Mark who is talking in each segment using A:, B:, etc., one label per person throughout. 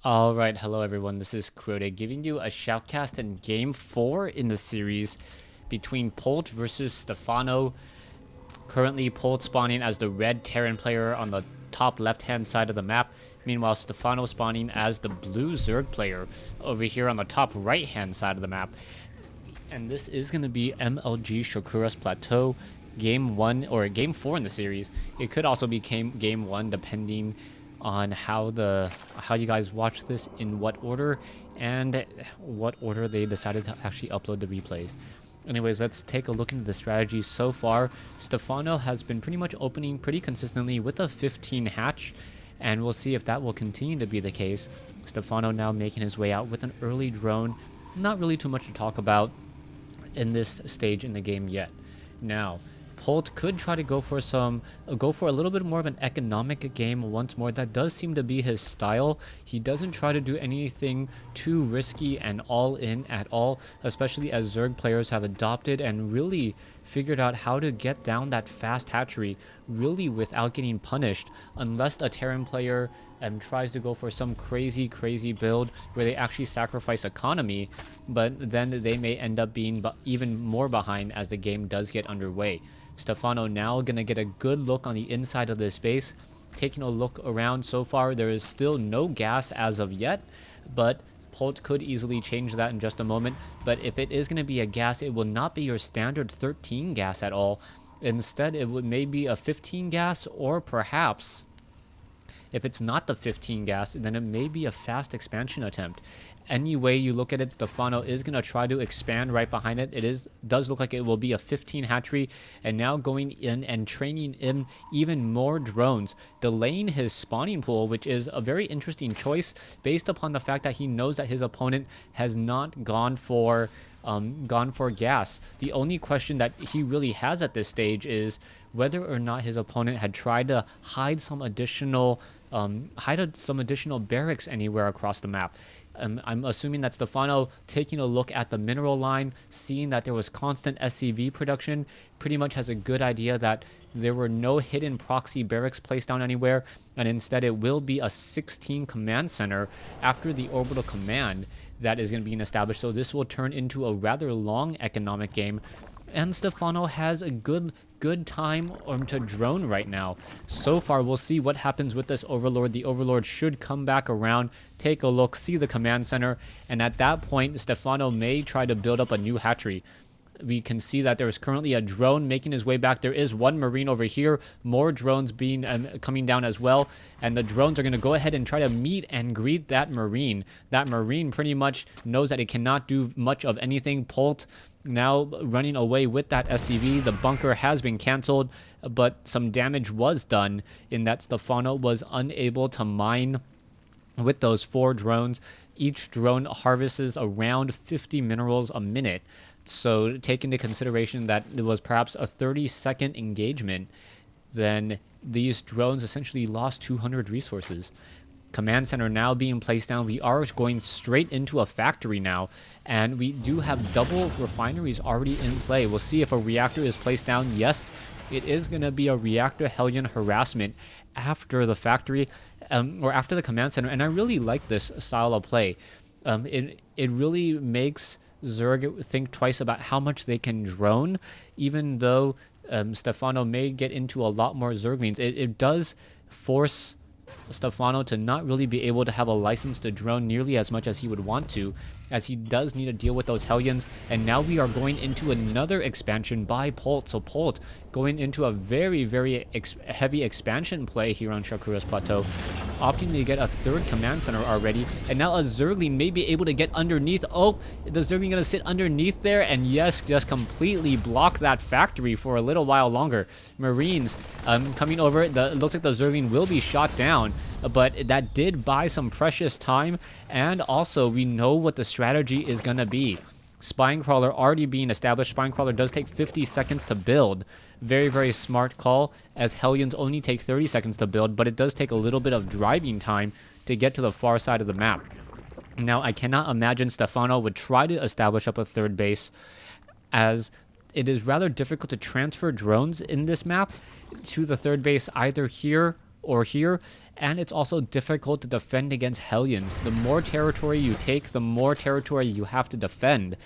A: Alright, hello everyone, this is Crota giving you a shoutcast in Game 4 in the series between Polt versus Stephano. Currently, Polt spawning as the red Terran player on the top left-hand side of the map. Meanwhile, Stephano spawning as the blue Zerg player over here on the top right-hand side of the map. And this is going to be MLG Shakura's Plateau Game 1 or Game 4 in the series. It could also be Game 1 depending on how you guys watch this, in what order, and what order they decided to actually upload the replays. Anyways, let's take a look into the strategy so far. Stephano has been pretty much opening pretty consistently with a 15 hatch, and we'll see if that will continue to be the case. Stephano now making his way out with an early drone. Not really too much to talk about in this stage in the game yet. Now, Polt could try to go for a little bit more of an economic game once more. That does seem to be his style. He doesn't try to do anything too risky and all in at all, especially as Zerg players have adopted and really figured out how to get down that fast hatchery really without getting punished, unless a Terran player tries to go for some crazy build where they actually sacrifice economy, but then they may end up being even more behind as the game does get underway. Stephano now gonna get a good look on the inside of this base. Taking a look around so far, there is still no gas as of yet, but Polt could easily change that in just a moment. But if it is going to be a gas, it will not be your standard 13 gas at all. Instead, it would maybe a 15 gas, or perhaps if it's not the 15 gas, then it may be a fast expansion attempt. Any way you look at it, Stephano is going to try to expand right behind it. It does look like it will be a 15 hatchery, and now going in and training in even more drones, delaying his spawning pool, which is a very interesting choice based upon the fact that he knows that his opponent has not gone for gas. The only question that he really has at this stage is whether or not his opponent had tried to hide some additional barracks anywhere across the map. I'm assuming that Stephano, taking a look at the mineral line, seeing that there was constant SCV production, pretty much has a good idea that there were no hidden proxy barracks placed down anywhere, and instead it will be a 16 command center after the orbital command that is going to be established. So this will turn into a rather long economic game, and Stephano has a good time to drone right now. So far, we'll see what happens with this Overlord. The Overlord should come back around, take a look, see the command center, and at that point, Stephano may try to build up a new hatchery. We can see that there is currently a drone making his way back. There is one Marine over here, more drones being coming down as well, and the drones are going to go ahead and try to meet and greet that Marine. That Marine pretty much knows that it cannot do much of anything. Polt now running away with that SCV. The bunker has been canceled, but some damage was done in that Stephano was unable to mine with those 4 drones. Each drone harvests around 50 minerals a minute. So take into consideration that it was perhaps a 30-second engagement, then these drones essentially lost 200 resources. Command center now being placed down. We are going straight into a factory now, and we do have double refineries already in play. We'll see if a reactor is placed down. Yes, it is going to be a reactor Hellion harassment after the factory, or after the command center, and I really like this style of play. It really makes Zerg think twice about how much they can drone, even though Stephano may get into a lot more Zerglings. It does force Stephano to not really be able to have a license to drone nearly as much as he would want to, as he does need to deal with those Hellions. And now we are going into another expansion by Polt. So Polt going into a very heavy expansion play here on Shakura's Plateau, opting to get a 3rd command center already, and now a Zergling may be able to get underneath. Oh, the Zergling gonna sit underneath there, and yes, just completely block that factory for a little while longer. Marines coming over. It looks like the Zergling will be shot down, but that did buy some precious time, and also we know what the strategy is gonna be. Spine Crawler already being established. Spine Crawler does take 50 seconds to build. Very smart call, as Hellions only take 30 seconds to build, but it does take a little bit of driving time to get to the far side of the map. Now, I cannot imagine Stephano would try to establish up a 3rd base, as it is rather difficult to transfer drones in this map to the 3rd base, either here or here, and it's also difficult to defend against Hellions. The more territory you take, the more territory you have to defend.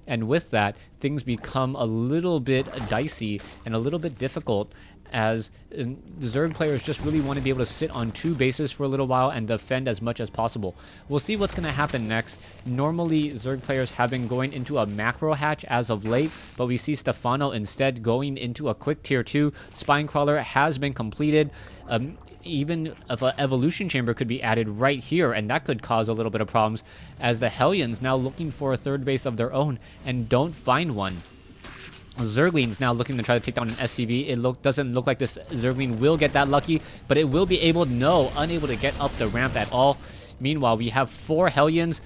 A: And with that, things become a little bit dicey and a little bit difficult, as Zerg players just really want to be able to sit on 2 bases for a little while and defend as much as possible. We'll see what's going to happen next. Normally, Zerg players have been going into a macro hatch as of late, but we see Stephano instead going into a quick tier 2. Spinecrawler has been completed. Even if an evolution chamber could be added right here, and that could cause a little bit of problems, as the Hellions now looking for a 3rd base of their own and don't find one. Zerglings now looking to try to take down an SCV. It doesn't look like this Zergling will get that lucky, but it will be able, unable to get up the ramp at all. Meanwhile, we have 4 Hellions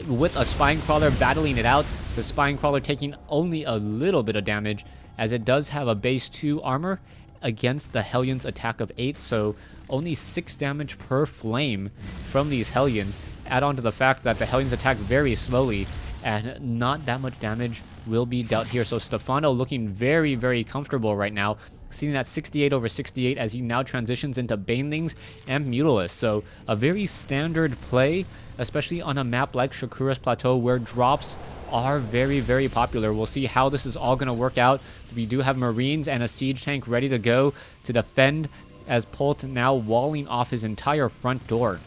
A: with a Spinecrawler battling it out. The Spinecrawler taking only a little bit of damage, as it does have a base 2 armor against the Hellions' attack of 8, so only 6 damage per flame from these Hellions. Add on to the fact that the Hellions attack very slowly, and not that much damage will be dealt here. So Stephano looking very, very comfortable right now, seeing that 68 over 68 as he now transitions into Banelings and Mutalisks. So a very standard play, especially on a map like Shakura's Plateau, where drops are very, very popular. We'll see how this is all going to work out. We do have Marines and a siege tank ready to go to defend, as Polt now walling off his entire front door.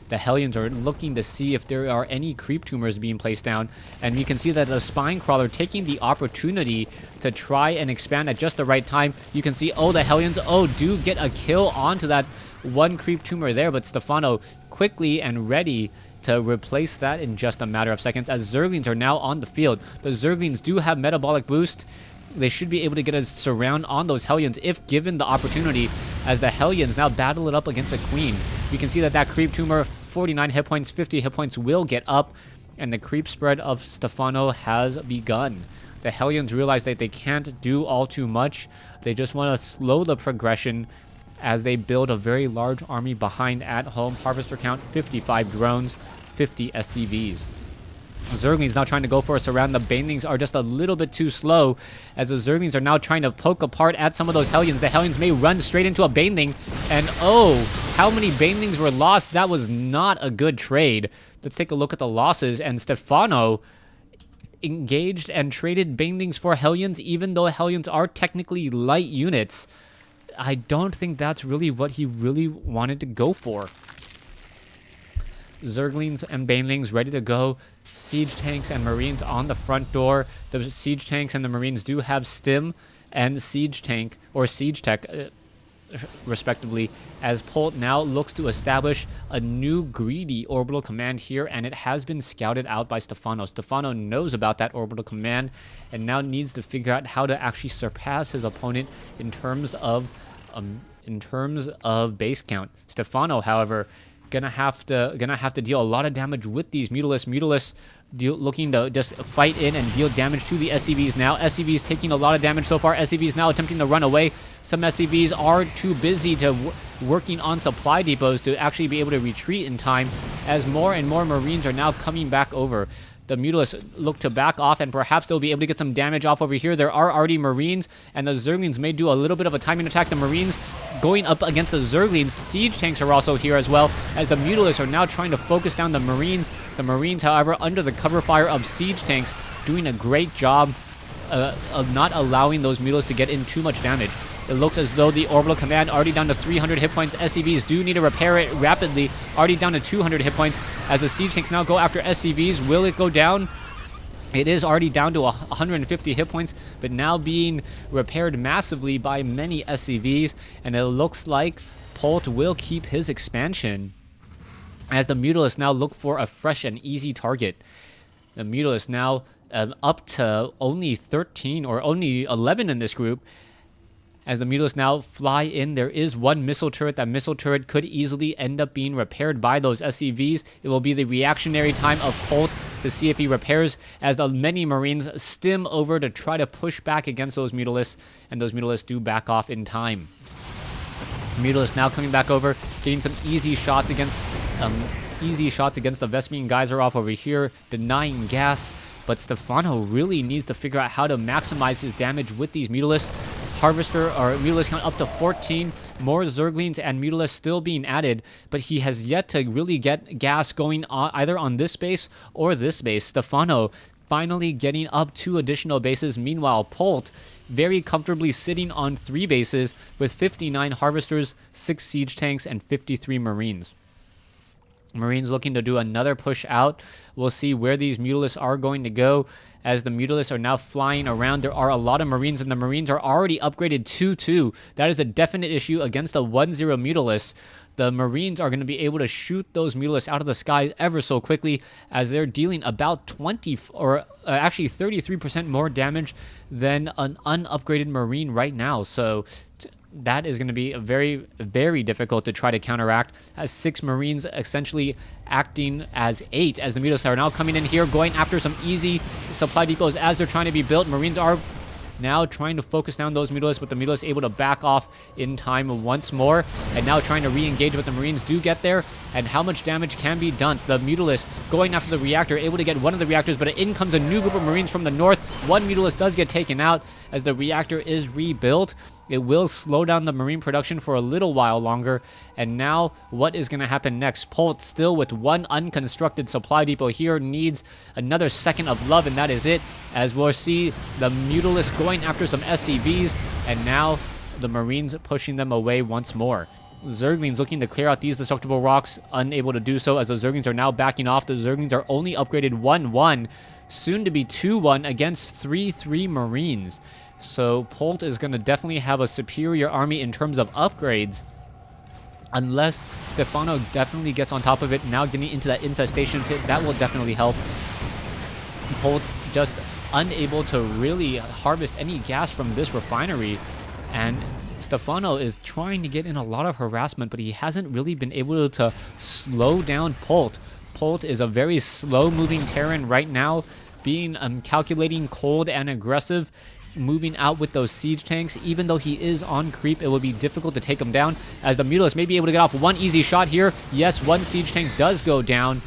A: The Hellions are looking to see if there are any creep tumors being placed down, and you can see that the Spinecrawler taking the opportunity to try and expand at just the right time. You can see, the Hellions, do get a kill onto that 1 creep tumor there, but Stephano quickly and ready to replace that in just a matter of seconds, as Zerglings are now on the field. The Zerglings do have metabolic boost. They should be able to get a surround on those Hellions if given the opportunity, as the Hellions now battle it up against a Queen. You can see that creep tumor, 49 hit points, 50 hit points will get up, and the creep spread of Stephano has begun. The Hellions realize that they can't do all too much. They just want to slow the progression as they build a very large army behind at home. Harvester count, 55 drones, 50 SCVs. Zerglings now trying to go for a surround. The Banelings are just a little bit too slow, as the Zerglings are now trying to poke apart at some of those Hellions. The Hellions may run straight into a Baneling, and how many Banelings were lost? That was not a good trade. Let's take a look at the losses, and Stephano engaged and traded Banelings for Hellions, even though Hellions are technically light units. I don't think that's really what he really wanted to go for. Zerglings and Banelings ready to go. Siege tanks and Marines on the front door. The Siege tanks and the Marines do have Stim and Siege tank, or Siege tech, respectively, as Polt now looks to establish a new greedy orbital command here, and it has been scouted out by Stephano. Stephano knows about that orbital command and now needs to figure out how to actually surpass his opponent in terms of base count. Stephano, however, gonna have to deal a lot of damage with these Mutalisks. Looking to just fight in and deal damage to the SCVs now. SCVs taking a lot of damage so far. SCVs now attempting to run away. Some SCVs are too busy to working on supply depots to actually be able to retreat in time, as more and more Marines are now coming back over. The Mutalisks look to back off, and perhaps they'll be able to get some damage off over here. There are already Marines, and the Zerglings may do a little bit of a timing attack. The Marines going up against the Zerglings. Siege tanks are also here as well, as the Mutalisks are now trying to focus down the Marines. The Marines, however, under the cover fire of Siege tanks, doing a great job of not allowing those Mutalisks to get in too much damage. It looks as though the orbital command already down to 300 hit points. SCVs do need to repair it rapidly. Already down to 200 hit points as the siege tanks now go after SCVs. Will it go down? It is already down to 150 hit points, but now being repaired massively by many SCVs. And it looks like Polt will keep his expansion, as the Mutalisks now look for a fresh and easy target. The Mutalisks now up to only 13 or only 11 in this group. As the Mutalisks now fly in, there is one missile turret. That missile turret could easily end up being repaired by those SCVs. It will be the reactionary time of Polt to see if he repairs, as the many Marines stim over to try to push back against those Mutalisks, and those Mutalisks do back off in time. Mutalisks now coming back over, getting some easy shots against the Vespene Geyser off over here, denying gas. But Stephano really needs to figure out how to maximize his damage with these Mutalisks. Harvester or Mutalisk count up to 14. More Zerglings and Mutalisk still being added, but he has yet to really get gas going either on this base or this base. Stephano finally getting up 2 additional bases. Meanwhile, Polt very comfortably sitting on 3 bases with 59 Harvesters, 6 Siege Tanks, and 53 Marines. Marines looking to do another push out. We'll see where these Mutalisks are going to go as the Mutalisks are now flying around. There are a lot of Marines, and the Marines are already upgraded 2-2. That is a definite issue against a 1-0 Mutalisk. The Marines are going to be able to shoot those Mutalisks out of the sky ever so quickly, as they're dealing about 33% more damage than an unupgraded Marine right now. So that is going to be very, very difficult to try to counteract, as 6 Marines essentially acting as 8, as the Mutalisks are now coming in here, going after some easy supply depots as they're trying to be built. Marines are now trying to focus down those Mutalisks, but the Mutalisks able to back off in time once more, and now trying to re-engage, but the Marines do get there, and how much damage can be done? The Mutalisks going after the reactor, able to get one of the reactors, but in comes a new group of Marines from the north. One Mutalisk does get taken out as the reactor is rebuilt. It will slow down the Marine production for a little while longer. And now, what is going to happen next? Polt, still with one unconstructed supply depot here, needs another second of love, and that is it. As we'll see the Mutalisks going after some SCVs, and now the Marines pushing them away once more. Zerglings looking to clear out these destructible rocks, unable to do so as the Zerglings are now backing off. The Zerglings are only upgraded 1-1, soon to be 2-1 against 3-3 Marines. So Polt is going to definitely have a superior army in terms of upgrades, unless Stephano definitely gets on top of it. Now getting into that infestation pit, that will definitely help. Polt just unable to really harvest any gas from this refinery, and Stephano is trying to get in a lot of harassment, but he hasn't really been able to slow down Polt. Polt is a very slow-moving Terran right now, being calculating, cold, and aggressive, moving out with those siege tanks. Even though he is on creep, it will be difficult to take him down, as the Mutalisk may be able to get off one easy shot here. Yes, one siege tank does go down,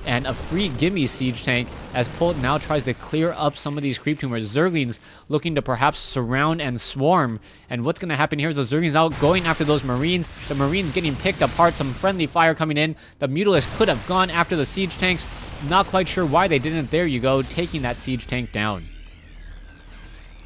A: and a free gimme siege tank, as Polt now tries to clear up some of these creep tumors. Zerglings looking to perhaps surround and swarm, and what's going to happen here is the Zerglings out going after those Marines. The Marines getting picked apart, some friendly fire coming in. The Mutalisk could have gone after the siege tanks, not quite sure why they didn't. There you go, taking that siege tank down.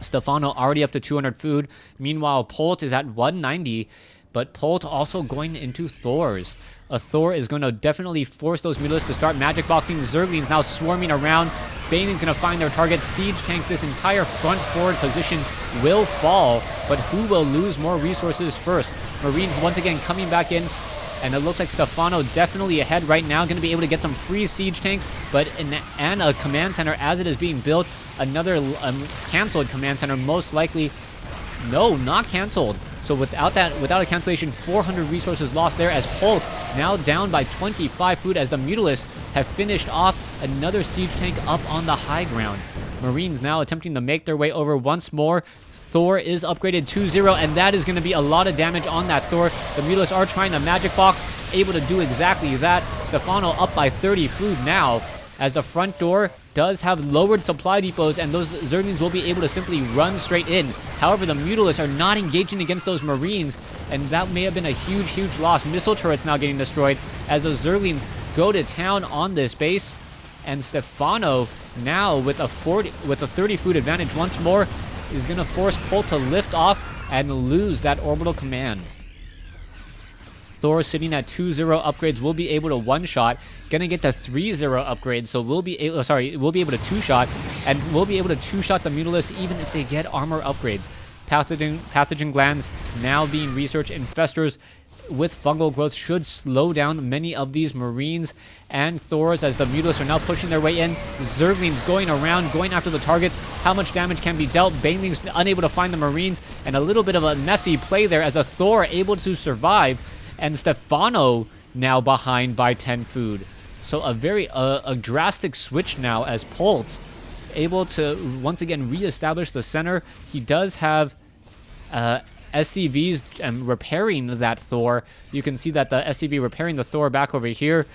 A: Stephano already up to 200 food. Meanwhile, Polt is at 190, but Polt also going into Thors. A Thor is going to definitely force those Mutalisks to start magic boxing. Zerglings now swarming around. Baneling's going to find their target. Siege tanks, this entire front forward position will fall, but who will lose more resources first? Marines once again coming back in, and it looks like Stephano definitely ahead right now, going to be able to get some free siege tanks, but and a command center as it is being built. Another canceled command center, most likely. No, not canceled. So without a cancellation, 400 resources lost there, as Polt now down by 25 food, as the Mutalisks have finished off another siege tank up on the high ground. Marines now attempting to make their way over once more. Thor is upgraded 2-0, and that is going to be a lot of damage on that Thor. The Mutalisks are trying to magic box, able to do exactly that. Stephano up by 30 food now, as the front door does have lowered supply depots, and those Zerglings will be able to simply run straight in. However, the Mutalisks are not engaging against those Marines, and that may have been a huge, huge loss. Missile turrets now getting destroyed as those Zerglings go to town on this base, and Stephano now with a 30 food advantage once more is going to force Polt to lift off and lose that orbital command. Thor sitting at 2-0 upgrades will be able to one-shot. Gonna get to 3-0 upgrades, so we'll be able to two-shot, and we'll be able to two-shot the Mutalisks even if they get armor upgrades. Pathogen glands now being researched. Infestors with fungal growth should slow down many of these Marines and Thors, as the Mutalisks are now pushing their way in. Zerglings going around, going after the targets. How much damage can be dealt? Baneling's unable to find the Marines, and a little bit of a messy play there as a Thor able to survive, and Stephano now behind by 10 food. So a very a drastic switch now, as Polt able to once again reestablish the center. He does have SCVs repairing that Thor. You can see that the SCV repairing the Thor back over here,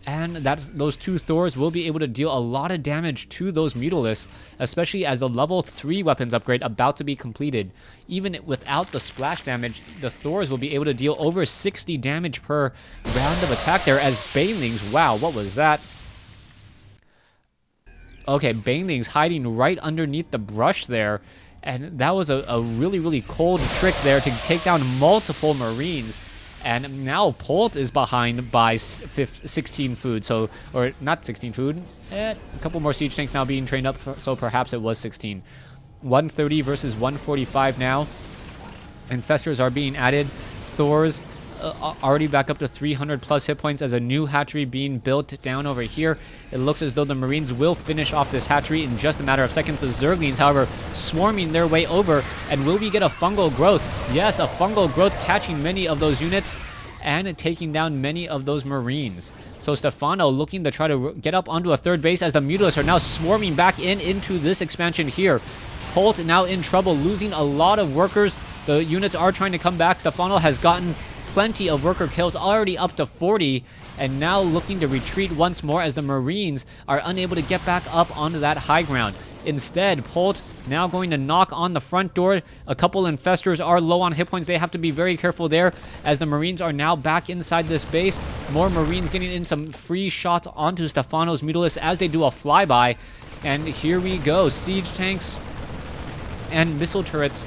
A: And those 2 Thors will be able to deal a lot of damage to those Mutalisks, especially as the level 3 weapons upgrade about to be completed. Even without the splash damage, the Thors will be able to deal over 60 damage per round of attack there as Banelings. Wow, what was that? Okay, Banelings hiding right underneath the brush there. And that was a really, really cold trick there to take down multiple Marines. And now Polt is behind by 16 food, so, or not 16 food, a couple more siege tanks now being trained up, so perhaps it was 16. 130 versus 145 now. Infestors are being added. Thors already back up to 300 plus hit points as a new hatchery being built down over here. It looks as though the Marines will finish off this hatchery in just a matter of seconds. The Zerglings, however, swarming their way over. And will we get a fungal growth? Yes, a fungal growth catching many of those units and taking down many of those Marines. So Stephano looking to try to get up onto a third base as the Mutalisks are now swarming back into this expansion here. Polt now in trouble, losing a lot of workers. The units are trying to come back. Stephano has gotten plenty of worker kills, already up to 40, and now looking to retreat once more as the Marines are unable to get back up onto that high ground. Instead, Polt now going to knock on the front door. A couple infestors are low on hit points. They have to be very careful there as the Marines are now back inside this base. More Marines getting in some free shots onto Stephano's Mutalisks as they do a flyby. And here we go. Siege tanks and missile turrets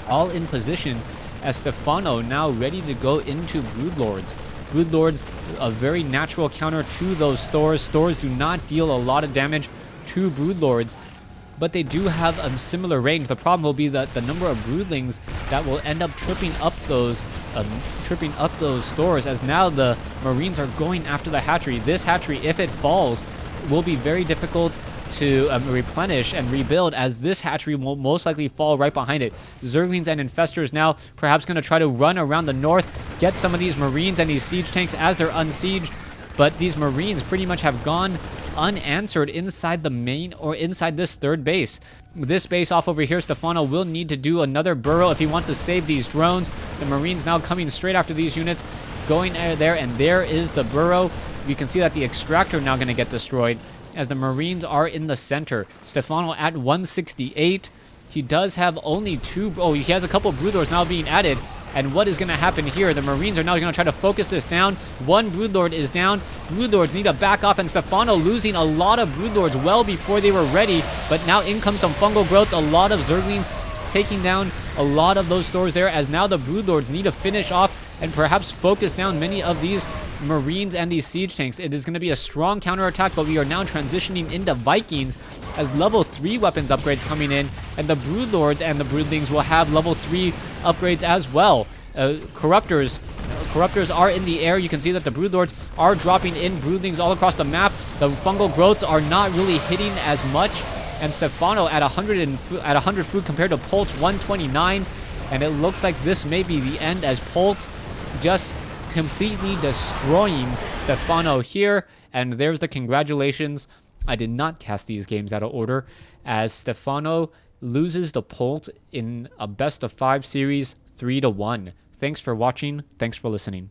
A: all in position as Stephano now ready to go into Broodlords. Broodlords, a very natural counter to those Thors. Thors do not deal a lot of damage to Broodlords, but they do have a similar range. The problem will be that the number of Broodlings that will end up tripping up those Thors, as now the Marines are going after the hatchery. This hatchery, if it falls, will be very difficult to replenish and rebuild, as this hatchery will most likely fall right behind it. Zerglings and Infestors now perhaps going to try to run around the north, get some of these Marines and these siege tanks as they're unsieged, but these Marines pretty much have gone unanswered inside the main or inside this third base. This base off over here, Stephano will need to do another burrow if he wants to save these drones. The Marines now coming straight after these units, going there, and there is the burrow. You can see that the extractor now going to get destroyed as the Marines are in the center. Stephano at 168. He does have only two. Oh, he has a couple Broodlords now being added. And what is going to happen here? The Marines are now going to try to focus this down. One Broodlord is down. Broodlords need to back off, and Stephano losing a lot of Broodlords well before they were ready. But now in comes some fungal growth. A lot of Zerglings taking down a lot of those stores there, as now the Broodlords need to finish off and perhaps focus down many of these Marines and these siege tanks. It is going to be a strong counterattack, but we are now transitioning into Vikings as level 3 weapons upgrades coming in, and the Broodlords and the Broodlings will have level 3 upgrades as well. Corruptors are in the air. You can see that the Broodlords are dropping in Broodlings all across the map. The fungal growths are not really hitting as much, and Stephano at 100 food compared to Polt's 129, and it looks like this may be the end as Polt just completely destroying Stephano here. And there's the congratulations. I did not cast these games out of order, as Stephano loses the Polt in a best of 5 series 3-1. Thanks for watching. Thanks for listening.